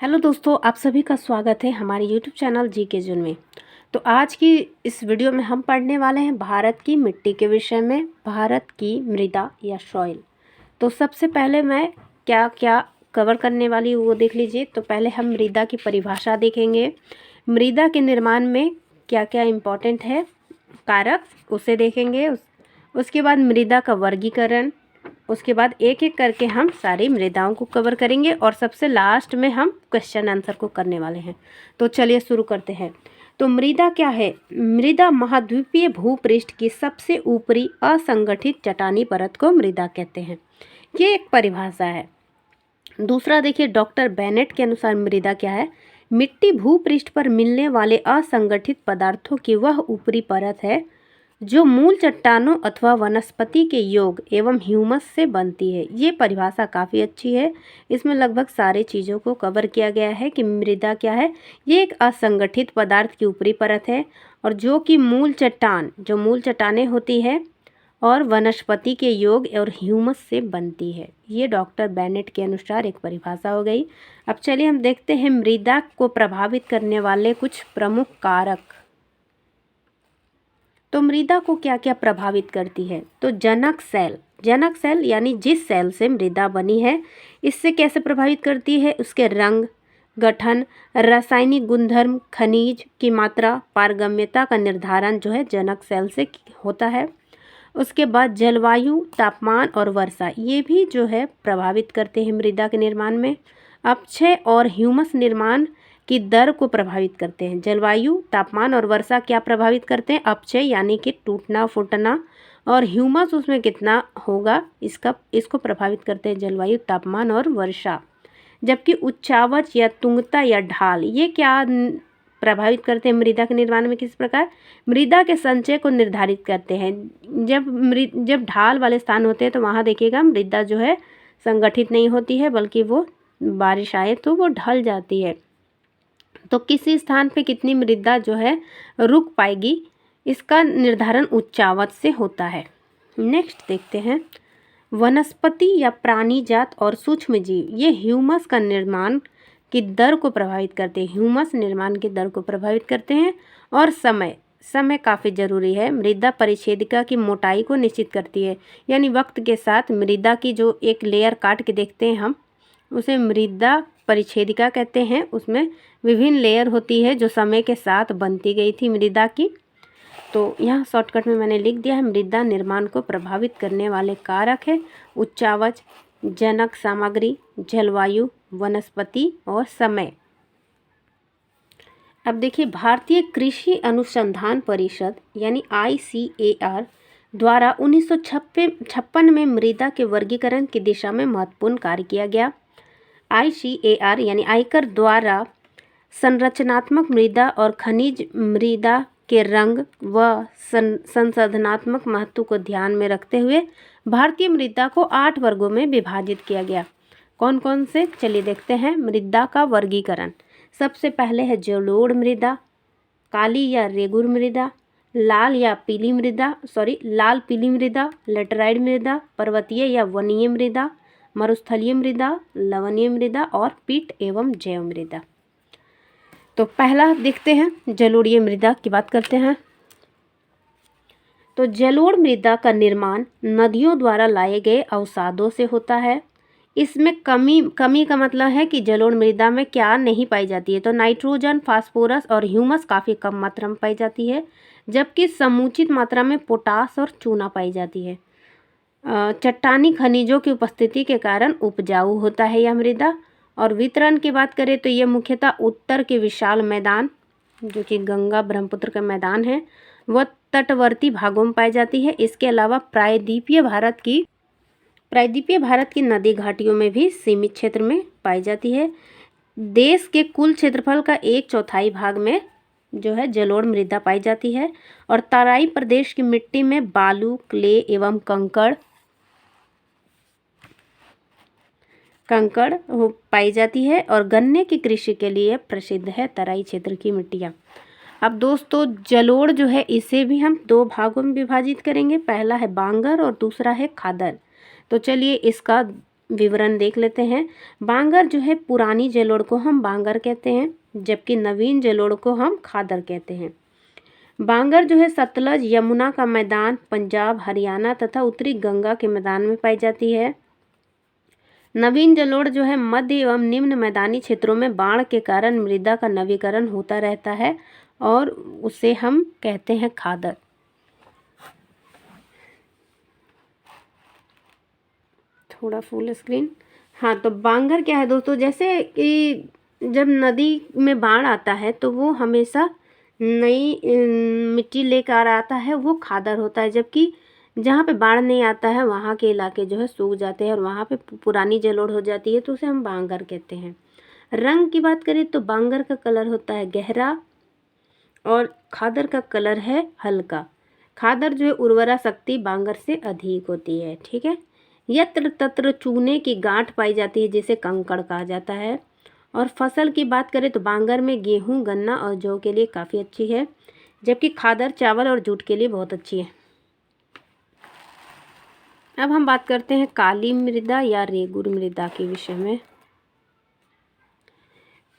Hello दोस्तों, आप सभी का स्वागत है हमारे यूट्यूब चैनल जीके जून में। तो आज की इस वीडियो में हम पढ़ने वाले हैं भारत की मिट्टी के विषय में, भारत की मृदा या सॉइल। तो सबसे पहले मैं क्या क्या कवर करने वाली हूँ वो देख लीजिए। तो पहले हम मृदा की परिभाषा देखेंगे, मृदा के निर्माण में क्या क्या इम्पोर्टेंट है कारक उसे देखेंगे। उसके बाद मृदा का वर्गीकरण, उसके बाद एक एक करके हम सारी मृदाओं को कवर करेंगे और सबसे लास्ट में हम क्वेश्चन आंसर को करने वाले हैं। तो चलिए शुरू करते हैं। तो मृदा क्या है? मृदा महाद्वीपीय भूपृष्ठ की सबसे ऊपरी असंगठित चट्टानी परत को मृदा कहते हैं। ये एक परिभाषा है। दूसरा देखिए, डॉक्टर बेनेट के अनुसार मृदा क्या है? मिट्टी भूपृष्ठ पर मिलने वाले असंगठित पदार्थों की वह ऊपरी परत है जो मूल चट्टानों अथवा वनस्पति के योग एवं ह्यूमस से बनती है। ये परिभाषा काफ़ी अच्छी है। इसमें लगभग सारे चीज़ों को कवर किया गया है कि मृदा क्या है। ये एक असंगठित पदार्थ की ऊपरी परत है और जो कि मूल चट्टानें होती है और वनस्पति के योग और ह्यूमस से बनती है। ये डॉक्टर बेनेट के अनुसार एक परिभाषा हो गई। अब चलिए हम देखते हैं मृदा को प्रभावित करने वाले कुछ प्रमुख कारक। तो मृदा को क्या क्या प्रभावित करती है? तो जनक सेल यानी जिस सेल से मृदा बनी है, इससे कैसे प्रभावित करती है? उसके रंग, गठन, रासायनिक गुणधर्म, खनिज की मात्रा, पारगम्यता का निर्धारण जो है जनक सेल से होता है। उसके बाद जलवायु, तापमान और वर्षा, ये भी जो है प्रभावित करते हैं मृदा के निर्माण में। अपक्षय और ह्यूमस निर्माण की दर को प्रभावित करते हैं। जलवायु, तापमान और वर्षा क्या प्रभावित करते हैं? अपक्षय यानी कि टूटना फूटना, और ह्यूमस उसमें कितना होगा इसको प्रभावित करते हैं जलवायु, तापमान और वर्षा। जबकि उच्चावच या तुंगता या ढाल, ये क्या प्रभावित करते हैं मृदा के निर्माण में? किस प्रकार? मृदा के संचय को निर्धारित करते हैं। जब ढाल वाले स्थान होते हैं तो वहाँ देखिएगा मृदा जो है संगठित नहीं होती है, बल्कि वो बारिश आए तो वो ढल जाती है। तो किसी स्थान पे कितनी मृदा जो है रुक पाएगी, इसका निर्धारण उच्चावच से होता है। नेक्स्ट देखते हैं, वनस्पति या प्राणी जात और सूक्ष्म जीव, ये ह्यूमस का निर्माण की दर को प्रभावित करते हैं। ह्यूमस निर्माण की दर को प्रभावित करते हैं। और समय काफ़ी ज़रूरी है। मृदा परिच्छेदिका की मोटाई को निश्चित करती है, यानी वक्त के साथ मृदा की जो एक लेयर काट के देखते हैं हम, उसे मृदा परिच्छेदिका कहते हैं। उसमें विभिन्न लेयर होती है जो समय के साथ बनती गई थी मृदा की। तो यहाँ शॉर्टकट में मैंने लिख दिया है, मृदा निर्माण को प्रभावित करने वाले कारक है उच्चावच, जनक सामग्री, जलवायु, वनस्पति और समय। अब देखिए, भारतीय कृषि अनुसंधान परिषद यानी ICAR द्वारा 1956 में मृदा के वर्गीकरण की दिशा में महत्वपूर्ण कार्य किया गया। ICAR यानी आयकर द्वारा संरचनात्मक मृदा और खनिज मृदा के रंग व संसाधनात्मक महत्व को ध्यान में रखते हुए भारतीय मृदा को 8 वर्गों में विभाजित किया गया। कौन कौन से? चलिए देखते हैं मृदा का वर्गीकरण। सबसे पहले है जलोढ़ मृदा, काली या रेगुर मृदा, लाल पीली मृदा, लेटराइट मृदा, पर्वतीय या वनीय मृदा, मरुस्थलीय मृदा, लवणीय मृदा और पीट एवं जैव मृदा। तो पहला देखते हैं, जलोढ़ीय मृदा की बात करते हैं। तो जलोढ़ मृदा का निर्माण नदियों द्वारा लाए गए अवसादों से होता है। इसमें कमी का मतलब है कि जलोढ़ मृदा में क्या नहीं पाई जाती है? तो नाइट्रोजन, फास्फोरस और ह्यूमस काफ़ी कम मात्रा में पाई जाती है, जबकि समुचित मात्रा में पोटास और चूना पाई जाती है। चट्टानी खनिजों की उपस्थिति के कारण उपजाऊ होता है यह मृदा। और वितरण की बात करें तो ये मुख्यतः उत्तर के विशाल मैदान, जो कि गंगा ब्रह्मपुत्र का मैदान है, वह तटवर्ती भागों में पाई जाती है। इसके अलावा प्रायद्वीपीय भारत की नदी घाटियों में भी सीमित क्षेत्र में पाई जाती है। देश के कुल क्षेत्रफल का 1/4 भाग में जो है जलोढ़ मृदा पाई जाती है। और तराई प्रदेश की मिट्टी में बालू, क्ले एवं कंकड़ पाई जाती है। और गन्ने की कृषि के लिए प्रसिद्ध है तराई क्षेत्र की मिट्टियाँ। अब दोस्तों, जलोढ़ जो है इसे भी हम 2 भागों में विभाजित करेंगे। पहला है बांगर और दूसरा है खादर। तो चलिए इसका विवरण देख लेते हैं। बांगर जो है पुरानी जलोढ़ को हम बांगर कहते हैं, जबकि नवीन जलोढ़ को हम खादर कहते हैं। बांगर जो है सतलज यमुना का मैदान, पंजाब, हरियाणा तथा उत्तरी गंगा के मैदान में पाई जाती है। नवीन जलोढ़ जो है मध्य एवं निम्न मैदानी क्षेत्रों में बाढ़ के कारण मृदा का नवीकरण होता रहता है और उसे हम कहते हैं खादर। थोड़ा फुल स्क्रीन। हाँ, तो बांगर क्या है दोस्तों, जैसे कि जब नदी में बाढ़ आता है तो वो हमेशा नई मिट्टी लेकर आता है, वो खादर होता है। जबकि जहाँ पे बाढ़ नहीं आता है वहाँ के इलाके जो है सूख जाते हैं और वहाँ पे पुरानी जलोढ़ हो जाती है, तो उसे हम बांगर कहते हैं। रंग की बात करें तो बांगर का कलर होता है गहरा और खादर का कलर है हल्का। खादर जो है उर्वरा शक्ति बांगर से अधिक होती है। ठीक है। यत्र तत्र चूने की गांठ पाई जाती है जिसे कंकड़ कहा जाता है। और फसल की बात करें तो बांगर में गेहूं, गन्ना और जौ के लिए काफ़ी अच्छी है, जबकि खादर चावल और जूट के लिए बहुत अच्छी है। अब हम बात करते हैं काली मृदा या रेगुर मृदा के विषय में।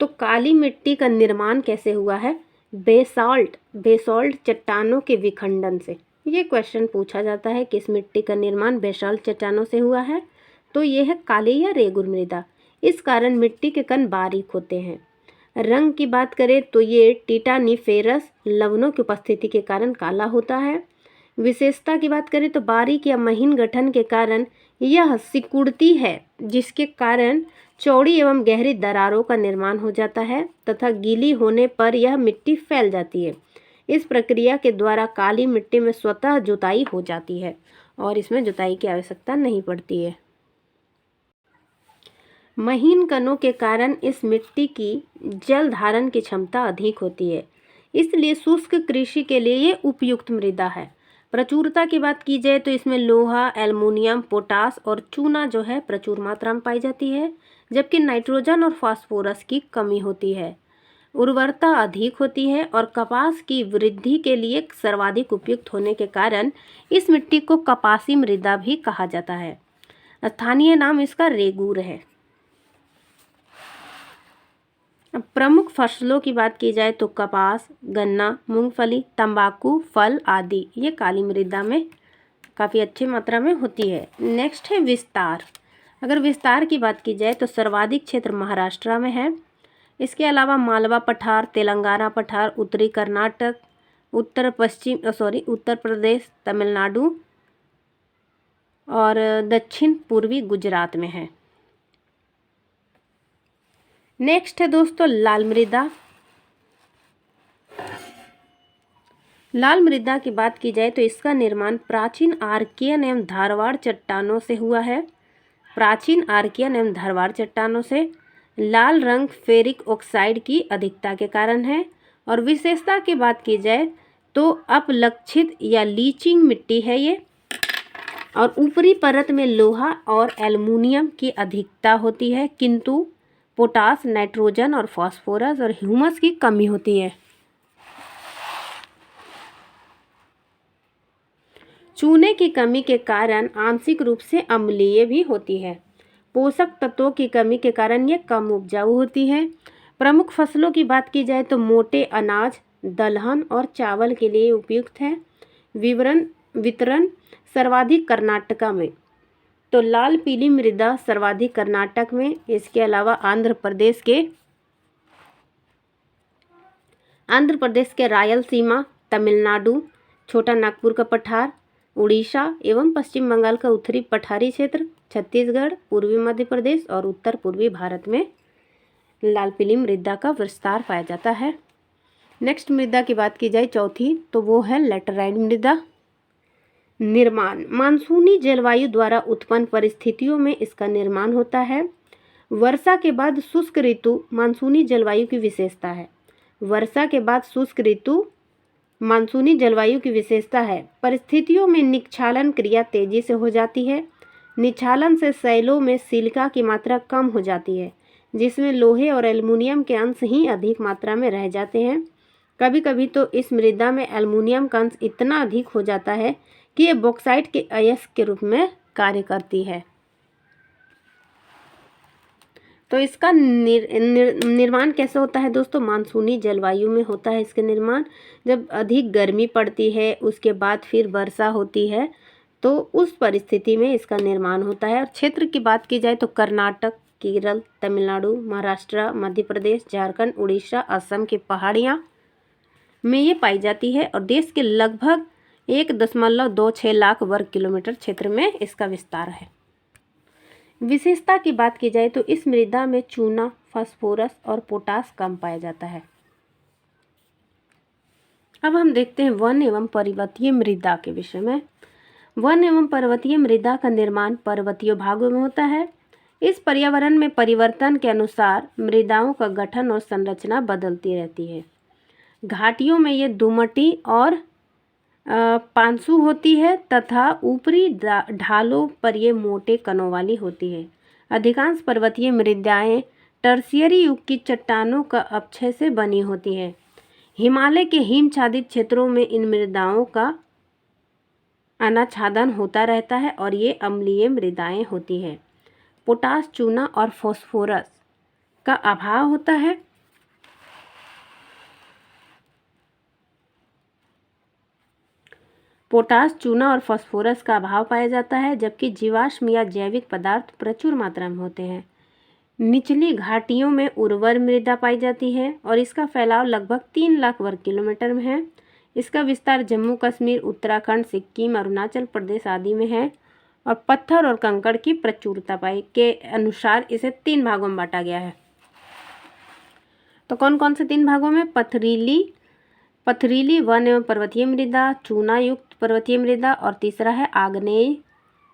तो काली मिट्टी का निर्माण कैसे हुआ है? बेसाल्ट चट्टानों के विखंडन से। ये क्वेश्चन पूछा जाता है, किस मिट्टी का निर्माण बेसाल्ट चट्टानों से हुआ है? तो ये है काली या रेगुर मृदा। इस कारण मिट्टी के कण बारीक होते हैं। रंग की बात करें तो ये टिटानिफेरस लवणों की उपस्थिति के कारण काला होता है। विशेषता की बात करें तो बारीक या महीन गठन के कारण यह सिकुड़ती है, जिसके कारण चौड़ी एवं गहरी दरारों का निर्माण हो जाता है तथा गीली होने पर यह मिट्टी फैल जाती है। इस प्रक्रिया के द्वारा काली मिट्टी में स्वतः जुताई हो जाती है और इसमें जुताई की आवश्यकता नहीं पड़ती है। महीन कणों के कारण इस मिट्टी की जल धारण की क्षमता अधिक होती है, इसलिए शुष्क कृषि के लिए ये उपयुक्त मृदा है। प्रचुरता की बात की जाए तो इसमें लोहा, एल्युमिनियम, पोटास और चूना जो है प्रचुर मात्रा में पाई जाती है, जबकि नाइट्रोजन और फास्फोरस की कमी होती है। उर्वरता अधिक होती है और कपास की वृद्धि के लिए सर्वाधिक उपयुक्त होने के कारण इस मिट्टी को कपासी मृदा भी कहा जाता है। स्थानीय नाम इसका रेगूर है। अब प्रमुख फसलों की बात की जाए तो कपास, गन्ना, मूंगफली, तंबाकू, फल आदि ये काली मृदा में काफ़ी अच्छी मात्रा में होती है। नेक्स्ट है विस्तार। अगर विस्तार की बात की जाए तो सर्वाधिक क्षेत्र महाराष्ट्र में है। इसके अलावा मालवा पठार, तेलंगाना पठार, उत्तरी कर्नाटक, उत्तर प्रदेश, तमिलनाडु और दक्षिण पूर्वी गुजरात में है। नेक्स्ट है दोस्तों लाल मृदा। लाल मृदा की बात की जाए तो इसका निर्माण प्राचीन आर्कियन एवं धारवाड़ चट्टानों से हुआ है। प्राचीन आर्कियन एवं धारवाड़ चट्टानों से लाल रंग फेरिक ऑक्साइड की अधिकता के कारण है। और विशेषता की बात की जाए तो अपलक्षित या लीचिंग मिट्टी है ये, और ऊपरी परत में लोहा और एल्युमिनियम की अधिकता होती है, किंतु पोटास, नाइट्रोजन और फास्फोरस और ह्यूमस की कमी होती है। चूने की कमी के कारण आंशिक रूप से अम्लीय भी होती है। पोषक तत्वों की कमी के कारण ये कम उपजाऊ होती है। प्रमुख फसलों की बात की जाए तो मोटे अनाज, दलहन और चावल के लिए उपयुक्त है। वितरण सर्वाधिक कर्नाटका में, तो लाल पीली मृदा सर्वाधिक कर्नाटक में। इसके अलावा आंध्र प्रदेश के रायलसीमा, तमिलनाडु, छोटा नागपुर का पठार, उड़ीसा एवं पश्चिम बंगाल का उत्तरी पठारी क्षेत्र, छत्तीसगढ़, पूर्वी मध्य प्रदेश और उत्तर पूर्वी भारत में लाल पीली मृदा का विस्तार पाया जाता है। नेक्स्ट मृदा की बात की जाए चौथी, तो वो है लैटेराइट मृदा। निर्माण मानसूनी जलवायु द्वारा उत्पन्न परिस्थितियों में इसका निर्माण होता है। वर्षा के बाद शुष्क ऋतु मानसूनी जलवायु की विशेषता है। वर्षा के बाद शुष्क ऋतु मानसूनी जलवायु की विशेषता है। परिस्थितियों में निक्षालन क्रिया तेजी से हो जाती है। निक्षालन से सैलों में सिलिका की मात्रा कम हो जाती है, जिसमें लोहे और एल्युमिनियम के अंश ही अधिक मात्रा में रह जाते हैं। कभी कभी तो इस मृदा में एल्युमिनियम का अंश इतना अधिक हो जाता है कि ये बॉक्साइट के अयस्क के रूप में कार्य करती है। तो इसका निर्माण कैसे होता है दोस्तों? मानसूनी जलवायु में होता है इसका निर्माण। जब अधिक गर्मी पड़ती है उसके बाद फिर वर्षा होती है तो उस परिस्थिति में इसका निर्माण होता है। और क्षेत्र की बात की जाए तो कर्नाटक, केरल, तमिलनाडु, महाराष्ट्र, मध्य प्रदेश, झारखंड, उड़ीसा, असम की पहाड़ियाँ में ये पाई जाती है और देश के लगभग 1.26 लाख वर्ग किलोमीटर क्षेत्र में इसका विस्तार है। विशेषता की बात की जाए तो इस मृदा में चूना, फास्फोरस और पोटास कम पाया जाता है। अब हम देखते हैं वन एवं पर्वतीय मृदा के विषय में। वन एवं पर्वतीय मृदा का निर्माण पर्वतीय भागों में होता है। इस पर्यावरण में परिवर्तन के अनुसार मृदाओं का गठन और संरचना बदलती रहती है। घाटियों में ये दुमटी और पांसु होती है तथा ऊपरी ढालों पर ये मोटे कणों वाली होती है। अधिकांश पर्वतीय मृदाएं टर्शियरी युग की चट्टानों का अपक्षय से बनी होती है। हिमालय के हिमच्छादित क्षेत्रों में इन मृदाओं का अनाच्छादन होता रहता है और ये अम्लीय मृदाएं होती है। पोटास, चूना और फास्फोरस का अभाव होता है। पोटास, चूना और फास्फोरस का अभाव पाया जाता है, जबकि जीवाश्म या जैविक पदार्थ प्रचुर मात्रा में होते हैं। निचली घाटियों में उर्वर मृदा पाई जाती है और इसका फैलाव लगभग 3 लाख वर्ग किलोमीटर में है। इसका विस्तार जम्मू कश्मीर, उत्तराखंड, सिक्किम, अरुणाचल प्रदेश आदि में है और पत्थर और कंकड़ की प्रचुरता पाई के अनुसार इसे 3 भागों में बांटा गया है। तो कौन कौन से 3 भागों में? पथरीली वन एवं पर्वतीय मृदा, चूना युक्त पर्वतीय मृदा और तीसरा है आग्नेय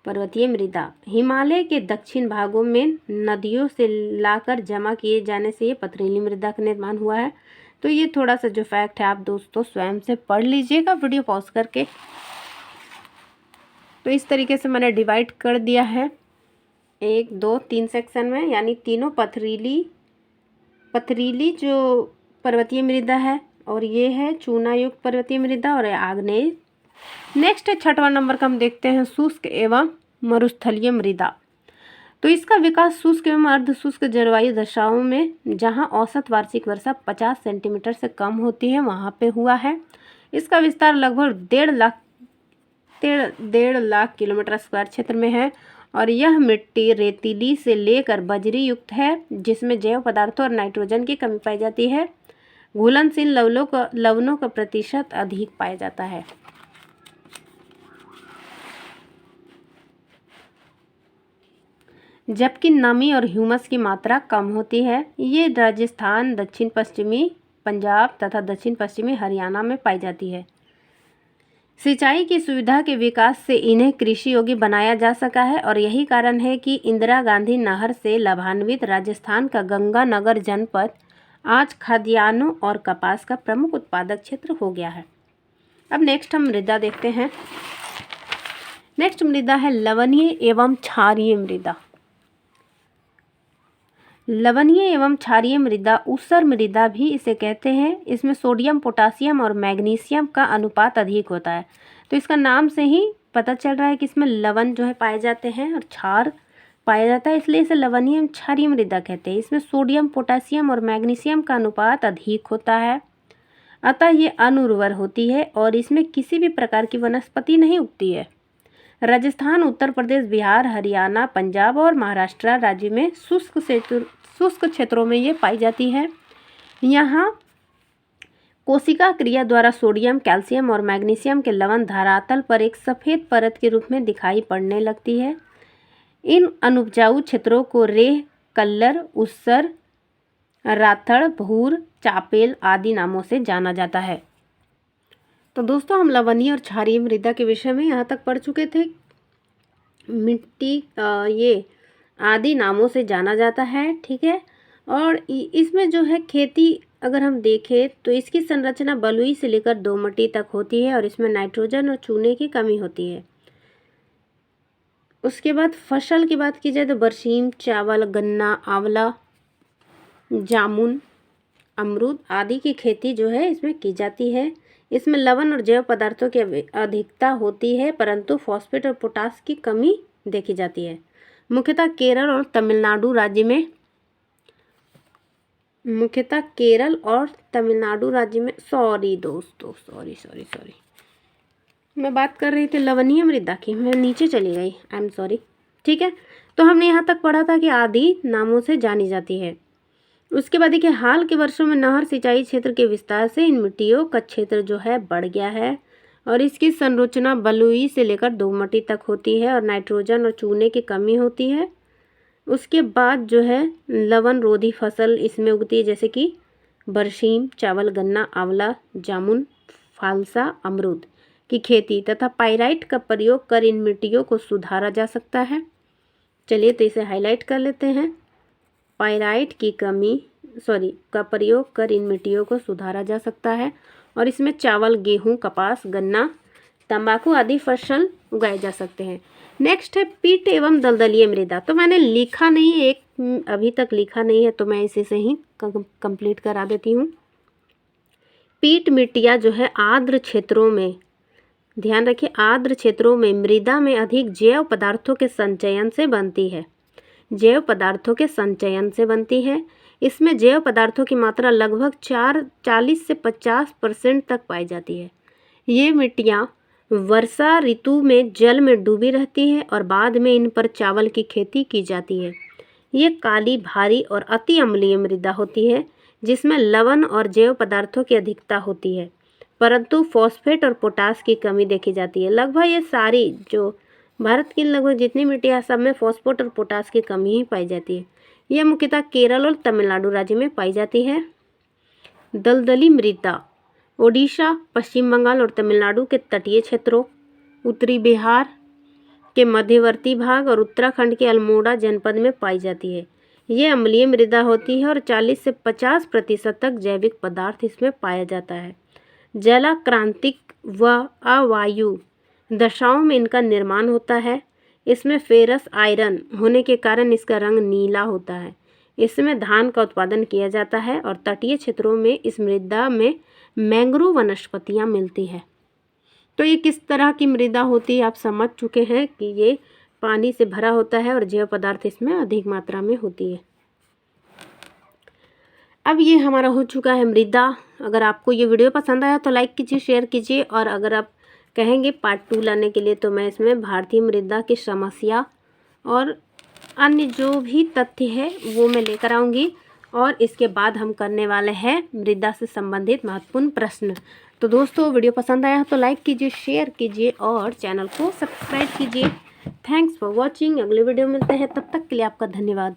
पर्वतीय मृदा। हिमालय के दक्षिण भागों में नदियों से लाकर जमा किए जाने से ये पथरीली मृदा का निर्माण हुआ है। तो ये थोड़ा सा जो फैक्ट है आप दोस्तों स्वयं से पढ़ लीजिएगा वीडियो पॉज करके। तो इस तरीके से मैंने डिवाइड कर दिया है 1, 2, 3 सेक्शन में, यानी तीनों पथरीली जो पर्वतीय मृदा है और ये है चूना युक्त पर्वतीय मृदा और आग्नेय। नेक्स्ट है 6वां नंबर का हम देखते हैं शुष्क एवं मरुस्थलीय मृदा। तो इसका विकास शुष्क एवं अर्धशुष्क जलवायु दशाओं में जहां औसत वार्षिक वर्षा 50 सेंटीमीटर से कम होती है वहां पे हुआ है। इसका विस्तार लगभग 1.5 लाख किलोमीटर स्क्वायर क्षेत्र में है और यह मिट्टी रेतीली से लेकर बजरी युक्त है, जिसमें जैव पदार्थों और नाइट्रोजन की कमी पाई जाती है। घुलनशील लवणों का प्रतिशत अधिक पाया जाता है। जबकि नमी और ह्यूमस की मात्रा कम होती है। ये राजस्थान, दक्षिण पश्चिमी पंजाब तथा दक्षिण पश्चिमी हरियाणा में पाई जाती है। सिंचाई की सुविधा के विकास से इन्हें कृषि योग्य बनाया जा सका है और यही कारण है कि इंदिरा गांधी नहर से लाभान्वित राजस्थान का गंगानगर जनपद आज खाद्यान्नों और कपास का प्रमुख उत्पादक क्षेत्र हो गया है। अब नेक्स्ट हम मृदा देखते हैं। नेक्स्ट मृदा है लवणीय एवं क्षारीय मृदा। लवणीय एवं क्षारीय मृदा ऊसर मृदा भी इसे कहते हैं। इसमें सोडियम, पोटासियम और मैग्नीशियम का अनुपात अधिक होता है। तो इसका नाम से ही पता चल रहा है कि इसमें लवण जो है पाए जाते हैं और क्षार पाया जाता है, इसलिए इसे लवणीय एवं क्षारीय मृदा कहते हैं। इसमें सोडियम, पोटासियम और मैग्नीशियम का अनुपात अधिक होता है, अतः ये अनुर्वर होती है और इसमें किसी भी प्रकार की वनस्पति नहीं उगती है। राजस्थान, उत्तर प्रदेश, बिहार, हरियाणा, पंजाब और महाराष्ट्र राज्य में शुष्क क्षेत्रों में ये पाई जाती है। यहाँ कोशिका क्रिया द्वारा सोडियम, कैल्शियम और मैग्नीशियम के लवण धरातल पर एक सफ़ेद परत के रूप में दिखाई पड़ने लगती है। इन अनुपजाऊ क्षेत्रों को रेह, कल्लर, उस्सर, राथड़, भूर, चापेल आदि नामों से जाना जाता है। तो दोस्तों हम लवणीय और क्षारीय मृदा के विषय में यहाँ तक पढ़ चुके थे। मिट्टी ये आदि नामों से जाना जाता है, ठीक है। और इसमें जो है खेती अगर हम देखें तो इसकी संरचना बलुई से लेकर दोमटी तक होती है और इसमें नाइट्रोजन और चूने की कमी होती है। उसके बाद फसल की बात की जाए तो बरसीम, चावल, गन्ना, आंवला, जामुन, अमरूद आदि की खेती जो है इसमें की जाती है। इसमें लवण और जैव पदार्थों की अधिकता होती है, परंतु फॉस्फेट और पोटास की कमी देखी जाती है। मुख्यतः केरल और तमिलनाडु राज्य में मुख्यतः केरल और तमिलनाडु राज्य में, सॉरी दोस्तों, सॉरी, मैं बात कर रही थी लवणीय मृदा की, मैं नीचे चली गई, आई एम सॉरी। ठीक है, तो हमने यहाँ तक पढ़ा था कि आदि नामों से जानी जाती है। उसके बाद देखिए, हाल के वर्षों में नहर सिंचाई क्षेत्र के विस्तार से इन मिट्टियों का क्षेत्र जो है बढ़ गया है और इसकी संरचना बलुई से लेकर दोमट्टी तक होती है और नाइट्रोजन और चूने की कमी होती है। उसके बाद जो है लवण रोधी फसल इसमें उगती है, जैसे कि बरसीम, चावल, गन्ना, आंवला, जामुन, फालसा, अमरूद की खेती तथा पाइराइट का प्रयोग कर इन मिट्टियों को सुधारा जा सकता है। चलिए तो इसे हाईलाइट कर लेते हैं। पाइराइट की कमी का प्रयोग कर इन मिट्टियों को सुधारा जा सकता है और इसमें चावल, गेहूं, कपास, गन्ना, तंबाकू आदि फसल उगाए जा सकते हैं। नेक्स्ट है पीट एवं दलदलीय मृदा। तो मैंने लिखा नहीं, एक अभी तक लिखा नहीं है, तो मैं इसी से ही कंप्लीट करा देती हूँ। पीट मिट्टियाँ जो है आर्द्र क्षेत्रों में, ध्यान रखिए, आर्द्र क्षेत्रों में मृदा में अधिक जैव पदार्थों के संचयन से बनती है। जैव पदार्थों के संचयन से बनती है। इसमें जैव पदार्थों की मात्रा लगभग 40 से 50% तक पाई जाती है। ये मिट्टियाँ वर्षा ऋतु में जल में डूबी रहती है और बाद में इन पर चावल की खेती की जाती है। ये काली, भारी और अति अम्लीय मृदा होती है जिसमें लवण और जैव पदार्थों की अधिकता होती है, परंतु फॉस्फेट और पोटास की कमी देखी जाती है। लगभग ये सारी जो भारत की लगभग जितनी मिट्टियाँ सब में फॉस्फेट और पोटास की कमी ही पाई जाती है। यह मुख्यतः केरल और तमिलनाडु राज्य में पाई जाती है। दलदली मृदा ओडिशा, पश्चिम बंगाल और तमिलनाडु के तटीय क्षेत्रों, उत्तरी बिहार के मध्यवर्ती भाग और उत्तराखंड के अल्मोड़ा जनपद में पाई जाती है। ये अम्लीय मृदा होती है और 40 से 50% तक जैविक पदार्थ इसमें पाया जाता है। जलाक्रांतिक व अवायु दशाओं में इनका निर्माण होता है। इसमें फेरस आयरन होने के कारण इसका रंग नीला होता है। इसमें धान का उत्पादन किया जाता है और तटीय क्षेत्रों में इस मृदा में मैंग्रोव वनस्पतियाँ मिलती है। तो ये किस तरह की मृदा होती है आप समझ चुके हैं कि ये पानी से भरा होता है और जैव पदार्थ इसमें अधिक मात्रा में होती है। अब ये हमारा हो चुका है मृदा। अगर आपको ये वीडियो पसंद आया तो लाइक कीजिए, शेयर कीजिए और अगर आप कहेंगे पार्ट 2 लाने के लिए तो मैं इसमें भारतीय मृदा की समस्या और अन्य जो भी तथ्य है वो मैं लेकर आऊँगी और इसके बाद हम करने वाले हैं मृदा से संबंधित महत्वपूर्ण प्रश्न। तो दोस्तों वीडियो पसंद आया तो लाइक कीजिए, शेयर कीजिए और चैनल को सब्सक्राइब कीजिए। Thanks for watching. अगले वीडियो मिलते हैं, तब तक के लिए आपका धन्यवाद।